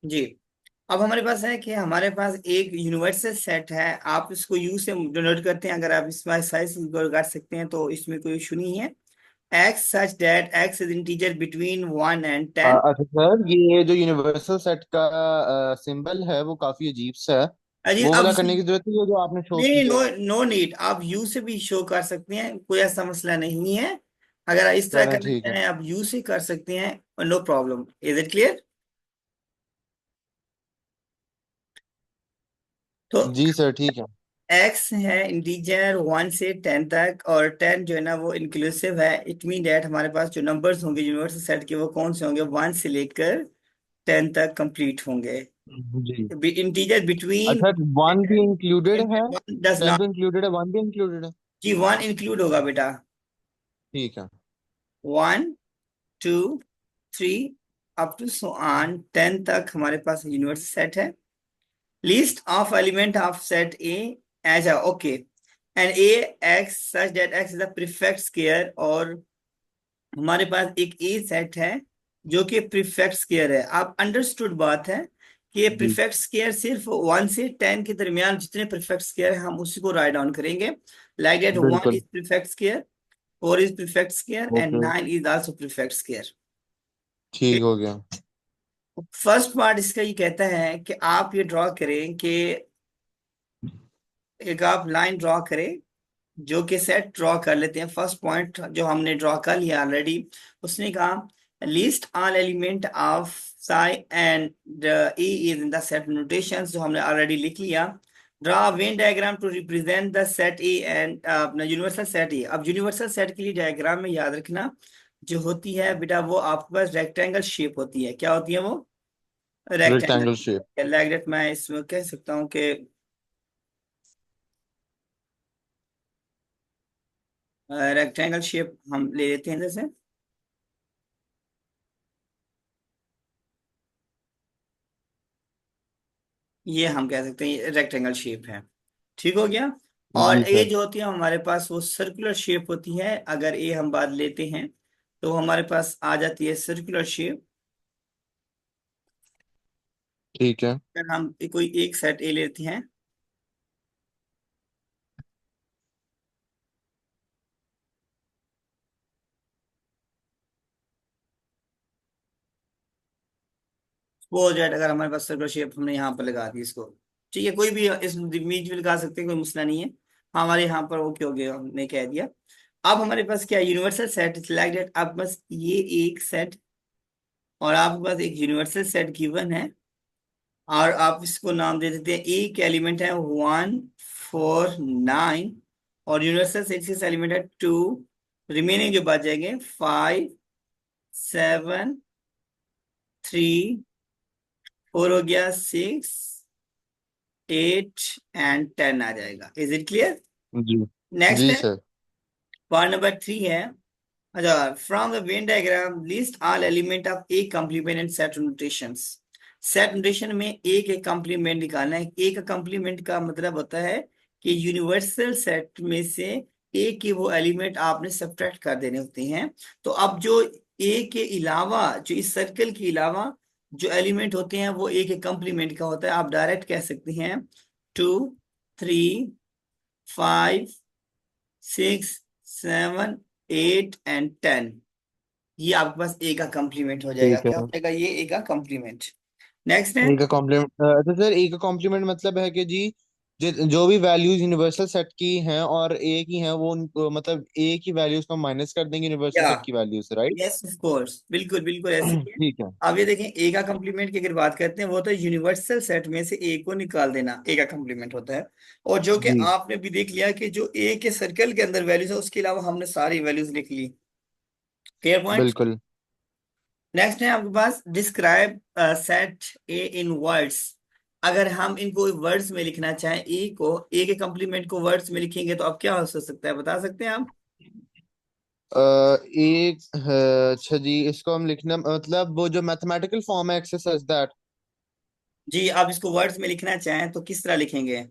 जी। अब हमारे पास है कि हमारे पास एक यूनिवर्सल सेट है, आप इसको यू से डिनोट करते हैं। अगर आप इसमें साइज कर सकते हैं तो इसमें कोई इशू नहीं है। X such that x is integer between 1 and 10। अच्छा सर, ये जो यूनिवर्सल सेट का सिंबल है वो काफी अजीब सा है। अजी वो अब वाला करने की जरूरत नहीं है जो आपने शो नहीं, किया नो है। नो नीड, आप यू से भी शो कर सकते हैं, कोई ऐसा मसला नहीं है। अगर आप इस तरह चलें करना ठीक है। चाहें आप यू से कर सकते हैं, no problem. Is it clear? तो जी सर ठीक है। एक्स है इंटीजर 1 से 10 तक, और 10 जो है ना वो इंक्लूसिव है। इट मीन डेट हमारे पास जो नंबर्स होंगे यूनिवर्सल सेट के वो कौन से होंगे, 1 से लेकर 10 तक कंप्लीट होंगे। जी। इंटीजर बिटवीन अच्छा, वन भी इंक्लूडेड है? Does ten not. तो इंक्लूडेड है, वन भी इंक्लूडेड है? जी 1 इंक्लूड होगा बेटा। ठीक है। 1 2 3 अप टू सो ऑन 10 तक हमारे पास यूनिवर्सल सेट है। List of element of set A as a okay, and A x such that x is a prefect square, और हमारे पास एक A सेट है जो कि प्रीफेक्ट स्केयर है। आप अंडरस्टूड बात है कि ये जी प्रीफेक्ट स्केयर सिर्फ 1 से 10 के दरमियान जितने प्रीफेक्ट स्केयर है हम उसी को राइट डाउन करेंगे। लाइक दैट 1 बिल्कुल। Is prefect square, 4 is prefect square, and okay. 9 is also prefect square. ठीक हो गया। फर्स्ट पार्ट इसका ये कहता है कि आप ये ड्रॉ करें कि एक आप लाइन ड्रॉ करें जो कि सेट ड्रॉ कर लेते हैं। फर्स्ट पॉइंट जो हमने ड्रॉ कर लिया ऑलरेडी, उसने कहा list all element of psi and E is in the set notation, जो हमने ऑलरेडी लिख लिया। Draw Venn diagram to represent the set A and अपना यूनिवर्सल सेट ए। अब यूनिवर्सल सेट के लिए डायग्राम में याद रखना जो होती है बेटा, वो आपके पास रेक्टेंगल शेप होती है। क्या होती है वो? Rectangle shape. Rectangle. Like that मैं इसमें कह सकता हूँ कि रेक्टेंगल शेप हम ले लेते हैं। जैसे ये हम कह सकते हैं रेक्टेंगल शेप है। ठीक हो गया। और जी ए सर। जो होती है हमारे पास वो सर्कुलर शेप होती है। अगर ए हम बात लेते हैं तो हमारे पास आ जाती है सर्कुलर शेप। ठीक है। अगर हम कोई एक सेट ए लेते हैं, वो हो जाए अगर हमारे पास सर्कुलर शेप हमने यहाँ पर लगा दी इसको। ठीक है, कोई भी इस बीच में लगा सकते हैं, कोई मसला नहीं है। हमारे यहाँ पर ओके हो गया, हमने कह दिया। अब हमारे पास क्या यूनिवर्सल सेट लाइक दैट, आप बस ये एक सेट और आपके पास एक यूनिवर्सल सेट गिवन है, और आप इसको नाम दे देते हैं। एक एलिमेंट है 1 4 9, और यूनिवर्सल सेट एलिमेंट है 2। रिमेनिंग जो बच जाएंगे 5 7 3 4 हो गया, 6 8 एंड 10 आ जाएगा। Is it clear? जी। नेक्स्ट जी है सर। पार्ट नंबर 3 है। अच्छा, from the Venn diagram list all element of A complement and set notations. Set notation में एक एक कॉम्प्लीमेंट निकालना है। एक कॉम्प्लीमेंट का मतलब होता है कि यूनिवर्सल सेट में से ए के वो एलिमेंट आपने सब्ट्रैक्ट कर देने होते हैं। तो अब जो ए के अलावा, जो इस सर्कल के अलावा जो एलिमेंट होते हैं वो एक एक कॉम्प्लीमेंट का होता है। आप डायरेक्ट कह सकते हैं 2 3 5 6 7 8 एंड 10। ये आपके पास ए का कॉम्प्लीमेंट हो जाएगा। ठीक है। क्या हो जाएगा? ये ए का कॉम्प्लीमेंट। नेक्स्ट है। ए का कॉम्प्लीमेंट, अच्छा सर, ए का कॉम्प्लीमेंट मतलब है कि जी जो भी वैल्यूज यूनिवर्सल सेट की हैं और ए की हैं वो मतलब ए की वैल्यूज को माइनस कर देंगे यूनिवर्सल या सेट की वैल्यू से, राइट? यस ऑफ कोर्स, बिल्कुल बिल्कुल ऐसे ही है। ठीक है। अब ये देखें ए का कॉम्प्लीमेंट की अगर बात करते हैं, वो तो यूनिवर्सल सेट में से ए को निकाल देना ए का कॉम्प्लीमेंट होता है। और जो कि जी आपने भी देख लिया कि जो ए के सर्कल के अंदर वैल्यूज है उसके अलावा हमने सारी वैल्यूज लिख ली। Clear point. बिल्कुल। नेक्स्ट है आपके पास describe set A in words. अगर हम इनको वर्ड्स में लिखना चाहें, ए को, ए के कॉम्प्लीमेंट को वर्ड्स में लिखेंगे तो अब क्या हो सकता है, बता सकते हैं आप? एक अच्छा जी, इसको हम लिखना मतलब वो जो मैथमेटिकल फॉर्म है एक्सरसाइज दैट। जी, आप इसको वर्ड्स में लिखना चाहें तो किस तरह लिखेंगे?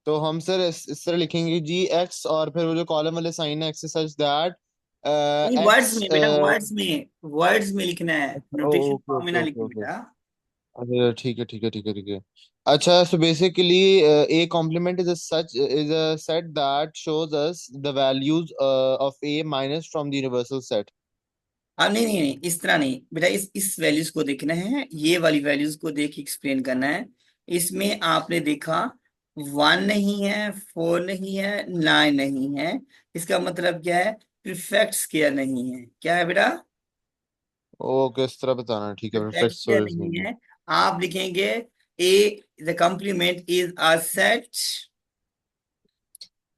तो हम सर इस तरह लिखेंगे जी, एक्स और फिर वो जो कॉलम वाले साइन है एक्सरसाइज दैट नहीं, वर्ड्स एक्स। में बेटा, वर्ड्स में लिखना है, नोटेशन ओके फॉर्म में ओके ना ओके लिखो ओके। बेटा। अरे ठीक है ठीक है ठीक है ठीक है। अच्छा, so basically A complement is such is a set that shows us the values of A minus from the universal set. नहीं नहीं नहीं, इस तरह नहीं बेटा, इस वैल्यूज को देखना है, ये वाली वैल्यूज को देख के एक्सप्लेन करना है। इसमें आपने देखा 1 नहीं है, 4 नहीं है, 9 नहीं है। इसका मतलब क्या है? प्रीफिक्स स्केयर नहीं है। क्या है बेटा? ओके, इस तरह बताना है, ठीक है, प्रीफिक्स परफेक्ट स्केयर स्टोरेज नहीं नहीं है। है। आप लिखेंगे A, the complement is a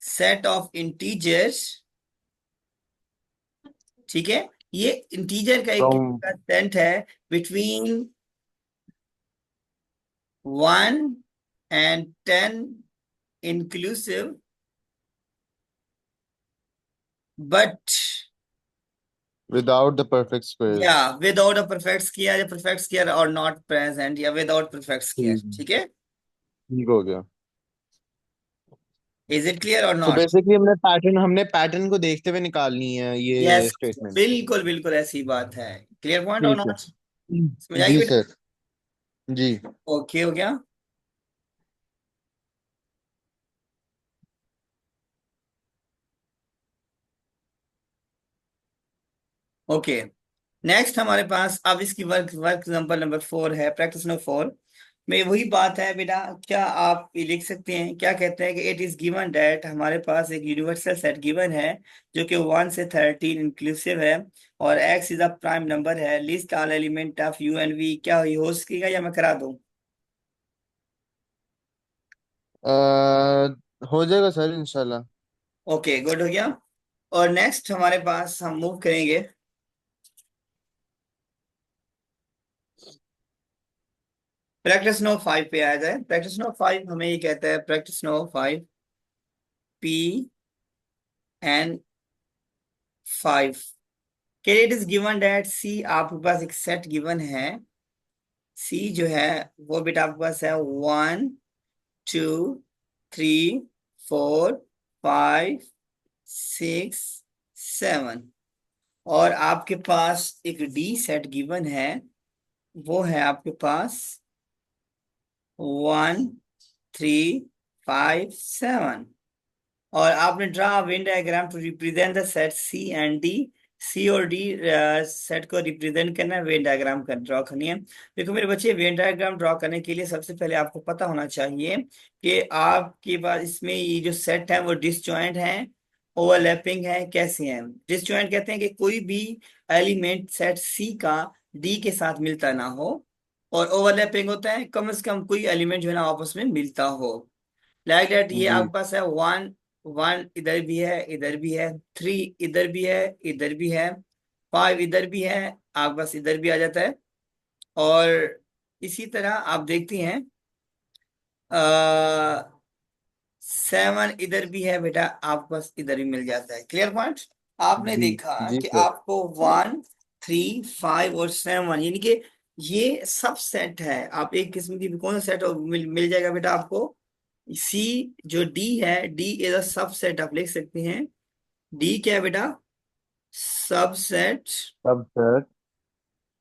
set of integers. ठीक है, ये इंटीजर का एक फ्रॉम सेट है between 1 and 10 inclusive, but without the perfect squares. yeah, without a prefix किया या prefix किया or not present या without prefix किया। ठीक ठीक है, ठीक हो गया। is it clear or so not? Basically हमने पैटर्न को देखते हुए निकालनी है ये यस, स्टेटमेंट। बिल्कुल बिल्कुल ऐसी बात है। क्लियर पॉइंट और ठीक है। नॉट? समझ आएगी जी बेटा? सर। जी। ओके हो गया। ओके, नेक्स्ट हमारे पास अब इसकी वर्क वर्क एग्जांपल नंबर 4 है, प्रैक्टिस नंबर 4 में वही बात है बेटा। क्या आप ये लिख सकते हैं? क्या कहते हैं कि इट इज गिवन डेट, हमारे पास एक यूनिवर्सल सेट गिवन है जो कि 1 से 13 इंक्लूसिव है, और X is a prime number है, list all element of U and V. क्या ये हो सकेगा या मैं करा दूं? हो जाएगा सर इंशाल्लाह। ओके, गुड हो गया। और नेक्स्ट हमारे पास हम मूव करेंगे प्रैक्टिस नो 5 पे। आ जाए प्रैक्टिस नो 5, हमें ये कहता है प्रैक्टिस नो 5 पी एन 5 के इट इज गिवन डेट सी, आपके पास एक सेट गिवन है। सी जो है वो बेटा आपके पास है 1 2 3 4 5 6 7, और आपके पास एक डी सेट गिवन है, वो है आपके पास 1 3 5 7। और आपने draw Venn diagram to represent the set C and D. C और डी सेट को रिप्रेजेंट करना है, वेन डायग्राम का ड्रॉ करनी है। देखो मेरे बच्चे, वेन डायग्राम ड्रॉ करने के लिए सबसे पहले आपको पता होना चाहिए कि आपके पास इसमें ये जो सेट है वो डिसजॉइंट है, ओवरलैपिंग है। कैसे हैं डिसजॉइंट? कहते हैं कि कोई भी एलिमेंट सेट सी का डी के साथ मिलता ना हो, और ओवरलैपिंग होता है कम से कम कोई एलिमेंट जो है ना आपस में मिलता हो। लाइक दैट ये जी आपके पास है 1 1 इधर भी है, इधर भी है, 3 इधर भी है, इधर भी है, 5 इधर भी है, आपके पास इधर भी आ जाता है। और इसी तरह आप देखती हैं 7 इधर भी है बेटा, आपके पास इधर भी मिल जाता है। Clear point? आपने जी देखा जी कि सर। आपको 1 3 5 और 7, यानी कि ये सब सेट है। आप एक किस्म की भी कौन सा सेट मिल जाएगा बेटा आपको? सी जो डी है, डी इज अ सबसेट, आप लिख सकते हैं। डी क्या है बेटा? Subset subset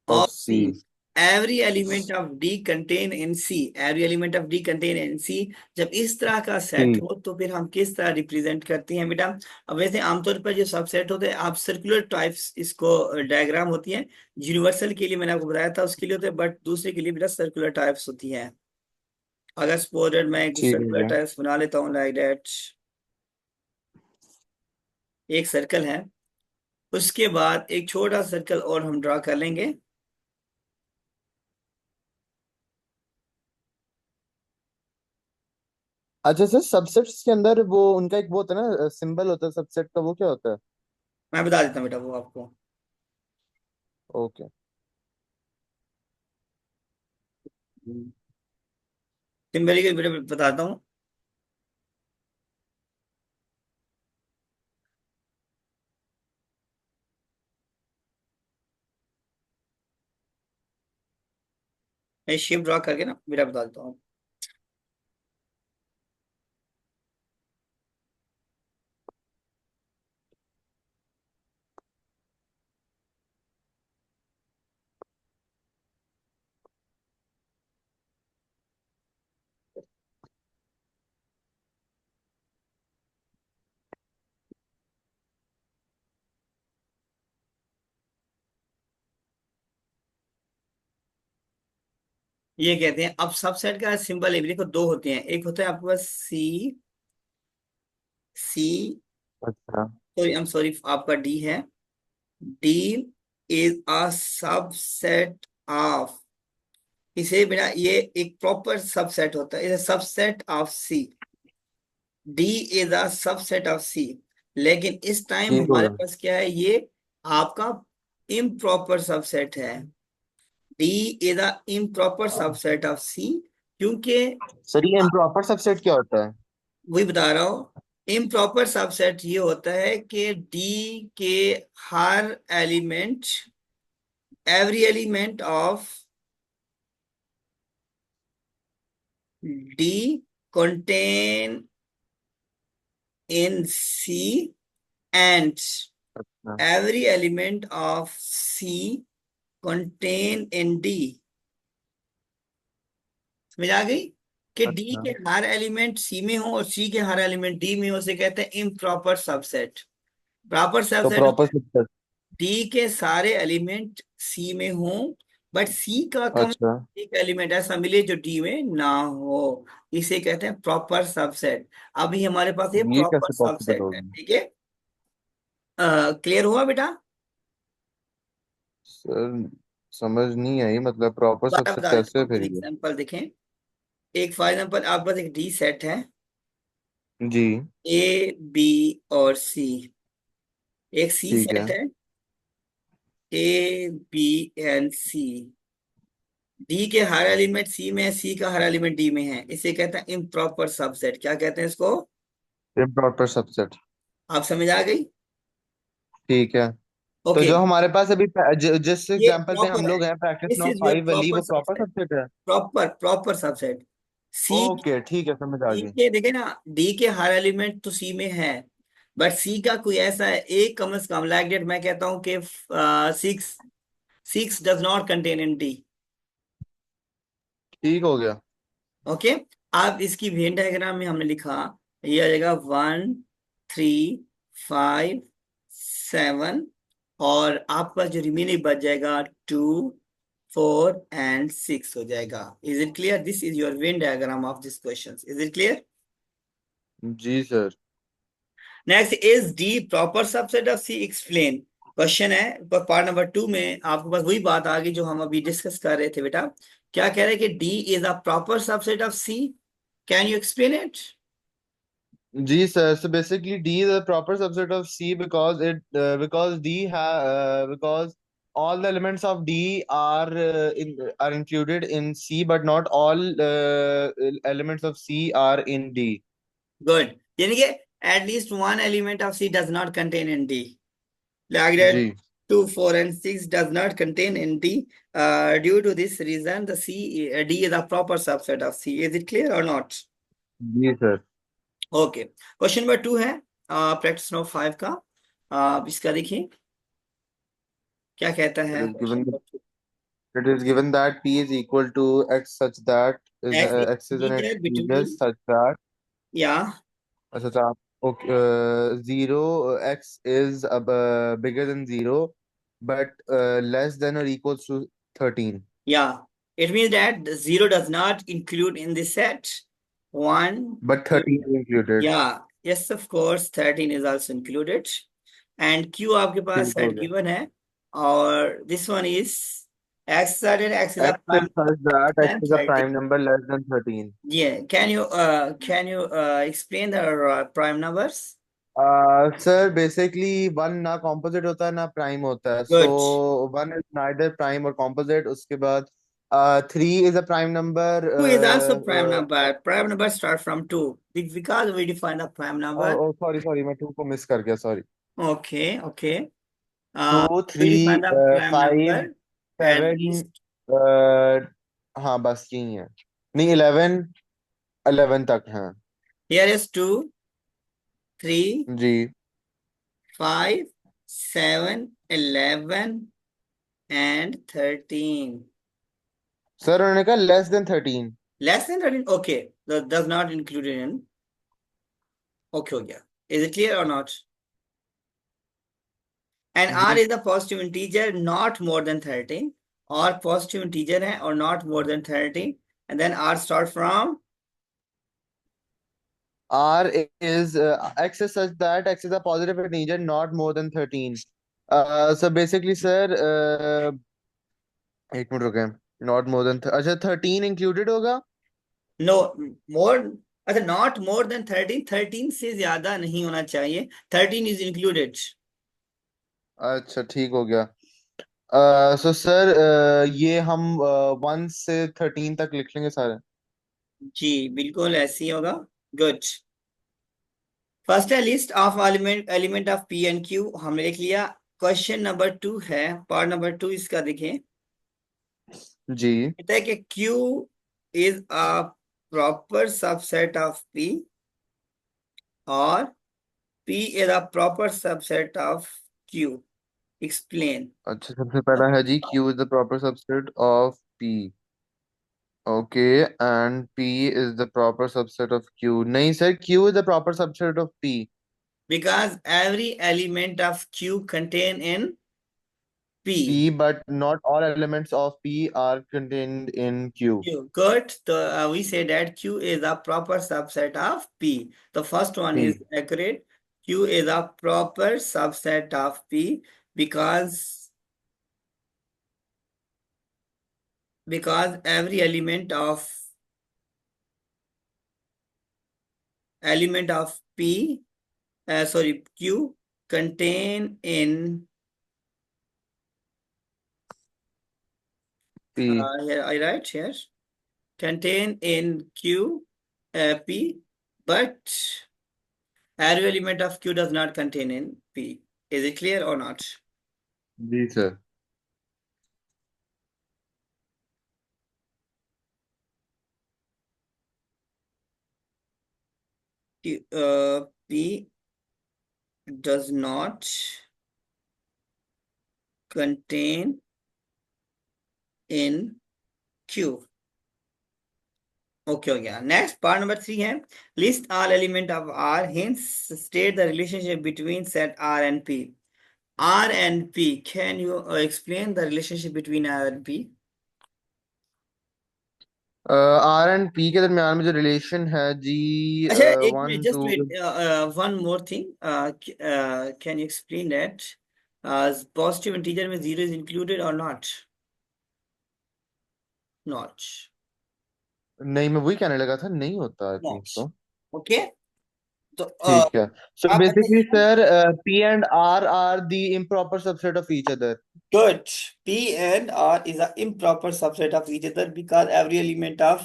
of of C. C. Every element of D contain in C, every element of D contain in C. जब इस तरह का सेट सी। हो तो फिर हम किस तरह रिप्रेजेंट करते हैं बेटा? अब वैसे आमतौर पर जो सबसेट होते हैं, आप सर्कुलर टाइप्स इसको डायग्राम होती है। यूनिवर्सल के लिए मैंने आपको बताया था उसके लिए होते हैं, बट दूसरे के लिए बेटा सर्कुलर टाइप्स होती है। अगर सपोज मैं एक ठीक है सर्कुलर क्या। टाइप्स बना लेता हूँ लाइक दैट, एक सर्कल है, उसके बाद एक छोटा सर्कल और हम ड्रा कर लेंगे। अच्छा सर, सबसेट्स के अंदर वो उनका एक वो होता है ना, सिंबल होता है सबसेट का, वो क्या होता है? मैं बता देता हूँ बेटा वो आपको, ओके। सिंबल के बेटा बताता हूँ। मैं शेप ड्रा करके ना बेटा बता देता हूँ। ये कहते हैं। अब सबसेट का सिंबल है, देखो दो होते हैं, एक होता है आपके पास सी, सी, अच्छा। सॉरी आई एम सॉरी, आपका डी है। D is a subset of, इसे बिना, ये एक प्रॉपर सबसेट होता है, is subset of C. D is a subset of C. लेकिन इस टाइम ठीक हमारे होगा। पास क्या है, ये आपका इम्प्रॉपर सबसेट है। D is a improper subset of C, क्योंकि सर ये इम्प्रॉपर सबसेट क्या होता है? वही बता रहा हूं। इम्प्रॉपर सबसेट ये होता है कि डी के हर element, every element of D contain in C, and हाँ। every element of C contain in D। समझ आ गई कि डी अच्छा। के हर एलिमेंट सी में हो और सी के हर एलिमेंट डी में हो, उसे कहते हैं इम्प्रॉपर सबसेट। प्रॉपर तो सबसेट प्रॉपर सबसेट। डी के सारे एलिमेंट सी में हो, बट सी का कम अच्छा। एक एलिमेंट ऐसा मिले जो डी में ना हो, इसे कहते हैं प्रॉपर सबसेट। अभी हमारे पास ये ये प्रॉपर कैसे पॉसिबल सबसेट है, होगा? ठीक है। क्लियर हुआ बेटा? सर समझ नहीं आई, मतलब प्रॉपर दोबारा सबसेट बता देता कैसे हूँ, फिर एक ये? एग्जांपल देखें। एक फॉर एग्जांपल आपके पास एक डी सेट है, जी। ए बी और सी। एक सी ठीक है। सेट है, A B and C. D के हर एलिमेंट सी में है, सी का हर एलिमेंट डी में है, इसे कहते हैं इम्प्रॉपर सबसेट। क्या कहते हैं इसको? Improper subset. आप समझ आ गई? ठीक है। तो ओके, जो हमारे पास अभी जिस ये एग्जांपल पे हम प्रॉपर है, लोग हैं, practice this note is your 5 वाली, प्रॉपर वो प्रॉपर सबसेट। सबसेट है? Proper proper subset. C, okay ठीक है, समझ आ डी गई। के देखे ना, डी के हर एलिमेंट तो सी में है, बट सी का कोई ऐसा है एक कम से कम, लाइक डेट मैं कहता हूँ कि six, six does not contain in D. ठीक हो गया। ओके। अब इसकी वेन डायग्राम में हमने लिखा, ये आ जाएगा 1 3 5 7, और आपका जो रिमेनिंग बच जाएगा 2 4 एंड 6 हो जाएगा। Is it clear? This is your Venn diagram of this question. Is it clear? जी sir. Next, is D proper subset of C? Explain. Question है पार्ट नंबर 2 में, आपके पास वही बात आ गई जो हम अभी डिस्कस कर रहे थे बेटा। क्या कह रहे हैं कि D is a proper subset of C? Can you explain it? जी sir, so basically D is a proper subset of C because because D because all the elements of D are included in C, but not all elements of C are in D. Good. यानी कि at least one element of C does not contain in D, like that जी। 2 4 and 6 does not contain in D. Due to this reason, the C, D is a proper subset of C. Is it clear or not? जी sir. Okay, question number 2 है practice number 5 का। इसका देखिए क्या कहता It है is question given number 2। it is given that P is equal to X such that is X is X is an integer integer between, such that, या अच्छा अच्छा आप, okay, zero, X is bigger than zero but less than or equals to 13, या it means that the 0 does not include in the set 1 but 2। 13 is included। Yeah, yes, of course, 13 is also included. And Q आपके पास ठीक हो set गया। given है, और this one is X, certain X is a X is prime such that X than is a 13. prime number less than 13। Yeah, can you explain the prime numbers? Sir basically one ना composite होता है ना prime होता है, सो Good. One is neither prime और composite. उसके बाद three is a prime number. 2 is also prime number. Prime number start from 2 because we define the prime number. Sorry sorry, मैं टू को मिस कर गया, sorry. Okay, okay. Two We three define the prime five number at seven, least. हाँ बस यही है। नहीं, 11, 11 तक है। Here is 2 3 जी 5 7 11 and 13। सर, उन्होंने कहा less than 13। Less than 13? Okay, that does not include in. Okay, हो गया। Is it clear or not? And R ji is a positive integer not more than 13, और पॉजिटिव इंटीजर है और not more than 30, and then R start from R is X is such that X is a positive integer not more than 13. So basically sir, एक minute रुके, not more than अच्छा 13 included होगा। No मोर, अच्छा not more then 13, 13 से ज्यादा नहीं होना चाहिए, 13 इज इंक्लूडेड। अच्छा ठीक हो गया। सो सर ये हम 1 से 13 तक लिख लेंगे सारे। जी बिल्कुल ऐसे ही होगा। गुड। फर्स्ट है list of element of P and Q, हमने लिख लिया। क्वेश्चन नंबर 2 है, पार्ट नंबर 2 इसका देखें। जी। कहता है कि Q is a proper subset of P और P is a proper subset of Q. Explain. अच्छा सबसे पहला है जी, Q is the proper subset of P. Okay, and P is the proper subset of Q। नहीं sir, Q is the proper subset of P। Because every element of Q contain in P. P, but not all elements of P are contained in Q। Q. Good. So we say that Q is a proper subset of P. The first one is P। accurate. Q is a proper subset of P because every element of P, sorry, Q contain in P। here I write here, contain in Q, P, but every element of Q does not contain in P. Is it clear or not? जी sir. P does not contain in Q. Okay हो गया। Next part number 3 है, list all element of R, hence state the relationship between set R and P. R and P, can you explain the relationship between R and P? R and P के दरमियान में जो relation है जी, अच्छा एक minute, one just two. Wait, one more thing, can you explain that positive integer में zero is included और नॉट? नॉट। नहीं, मैं वही कहने लगा था, नहीं होता I think not. So. Okay. तो ठीक है। सो आप बेसिकली बताइएगा। Sir, P and R the improper subset of each other. Good. P and R is an improper subset of each other because every element of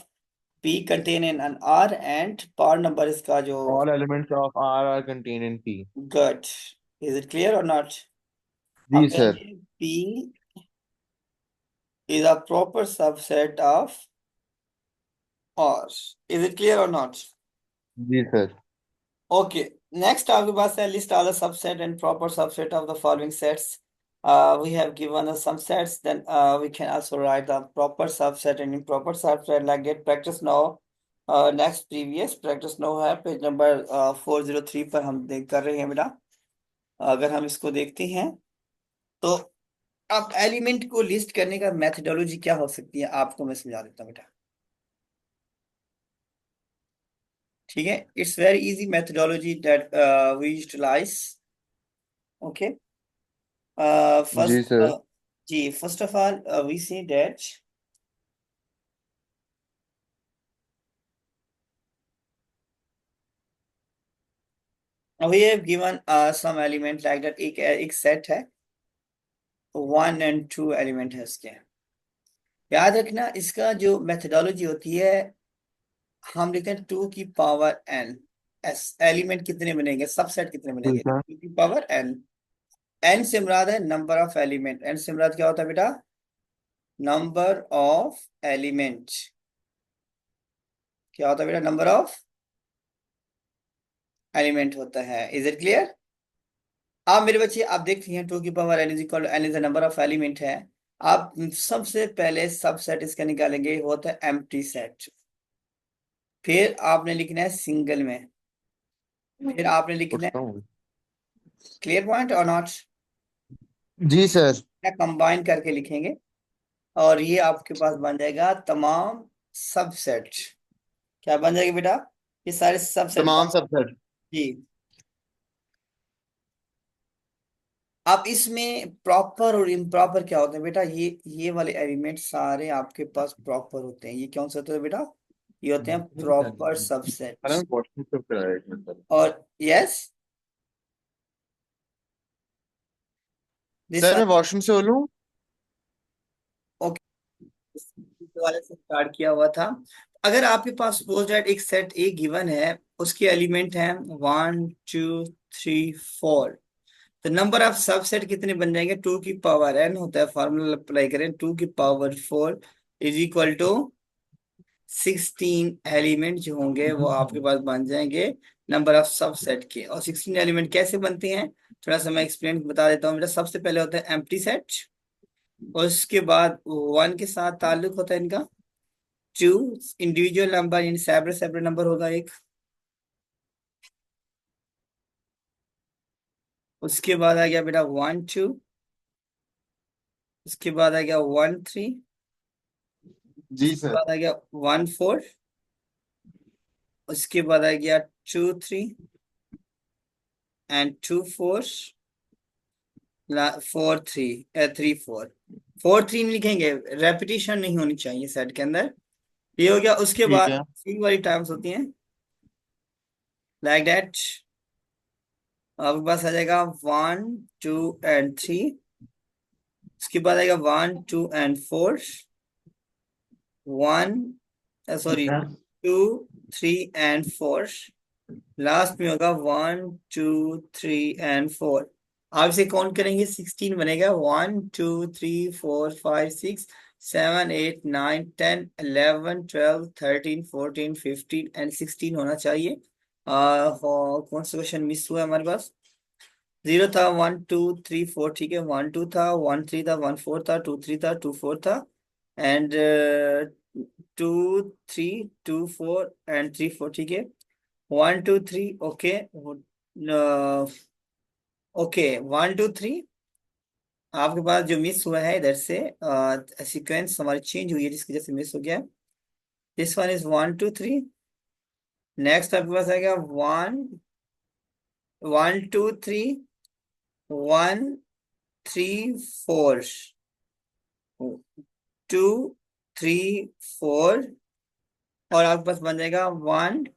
P contain in an R and part number इसका जो all elements of R contain in P. good. Is it clear or not? हम जी sir. कहेंगे P is a proper subset of R. Is it clear or not? जी sir. Okay. Next आपके पास है list all the subset and proper subset of the following sets. We have given us some sets, then we can also write the proper subset and improper subset like get practice now. Next previous practice now है page number 403 पर हम देख कर रहे हैं बेटा। अगर हम इसको देखते हैं तो अब एलिमेंट को लिस्ट करने का मेथडोलॉजी क्या हो सकती है आपको मैं समझा देता हूँ बेटा। ठीक है, it's very easy methodology that we utilize. Okay. जी First, सर। जी, first of all, we see that we have given some element like that, एक सेट है, 1 and 2 एलिमेंट है इसके। याद रखना इसका जो मेथडोलॉजी होती है, हम लिखते हैं 2 की पावर n। एस एलिमेंट कितने बनेंगे, सबसेट कितने बनेंगे, ठीक है। 2 की पावर n। n से मुराद है नंबर ऑफ एलिमेंट, n से मुराद क्या होता है बेटा, नंबर ऑफ एलिमेंट। क्या होता है बेटा, नंबर ऑफ एलिमेंट होता है। Is it clear? आप मेरे बच्चे आप देखते हैं 2 की power n is equal n is the number of element है। आप सबसे पहले सबसेट इसका निकालेंगे, होता है एम्प्टी सेट। फिर आपने लिखना है सिंगल में, फिर आपने लिखना उठता है हूँ। क्लियर पॉइंट और नॉट, जी सर। कंबाइन करके लिखेंगे। और ये आपके पास बन जाएगा तमाम सबसेट। क्या बन जाएगा बेटा? ये सारे सबसेट तमाम बन सबसेट। जी। अब इसमें प्रॉपर और इम्प्रॉपर क्या होते हैं बेटा? ये वाले एलिमेंट सारे आपके पास प्रॉपर होते हैं। ये कौन से होते हैं बेटा? ये होते हैं प्रॉपर अरे सबसेट। मैं वॉशरूम से फिर आया एक मिनट। और यस, दिस सर वन। मैं वॉशरूम से बोलूँ। ओके, वाले से स्टार्ट किया हुआ था। अगर आपके पास सपोज दैट एक सेट ए गिवन है, उसके एलिमेंट हैं 1 2 3 4, तो नंबर ऑफ सबसेट कितने बन जाएंगे? 2 की पावर n होता है, फॉर्मूला अप्लाई करें, 2 की power 4 is equal to 16 element जो होंगे वो आपके पास बन जाएंगे नंबर ऑफ सबसेट के। और 16 एलिमेंट कैसे बनते हैं, थोड़ा सा मैं एक्सप्लेन बता देता हूँ बेटा। सबसे पहले होता है एम्प्टी सेट, और उसके बाद 1 के साथ ताल्लुक होता है इनका। 2 इंडिविजुअल नंबर, यानी सेपरेट सेपरेट नंबर होगा एक। उसके बाद आ गया बेटा 1 2। उसके बाद आ गया 1 3। जी उसके सर। बाद आ गया 1 4। उसके बाद आ गया 2 3 एंड 2 4, 4 3, 3 4। 4 3 लिखेंगे, रेपिटेशन नहीं होनी चाहिए सेट के अंदर। ये हो गया। उसके ठीक बाद है। फिर वाली टाइम्स होती हैं लाइक दैट। आपके पास आ जाएगा 1 2 एंड 3। उसके बाद आएगा 1 2 एंड 4, 1 सॉरी, ठीक है। 2 3 एंड 4। लास्ट में होगा 1 2 3 एंड 4। आप इसे काउंट करेंगे 16 बनेगा। 1 2 3 4 5 6 7 8 9 10 11 12 13 14 15 एंड 16 होना चाहिए। कौन सा क्वेश्चन मिस हुआ है हमारे पास? 0 था, 1 2 3 4, ठीक है। 1 2 था, 1 3 था, 1 4 था, 2 3 था, 2 4 था, एंड 2 3 2 4 एंड 3 4, ठीक है। 1 2 3, ओके। ओके, 1 2 3। आपके पास जो मिस हुआ है इधर से सीक्वेंस हमारी चेंज हुई है, जिसकी वजह से मिस हो गया। This one is 1 2 3। नेक्स्ट आपके पास आएगा 1 1 2 3 1 3 4, 2 3 4, और आपके पास बन जाएगा 1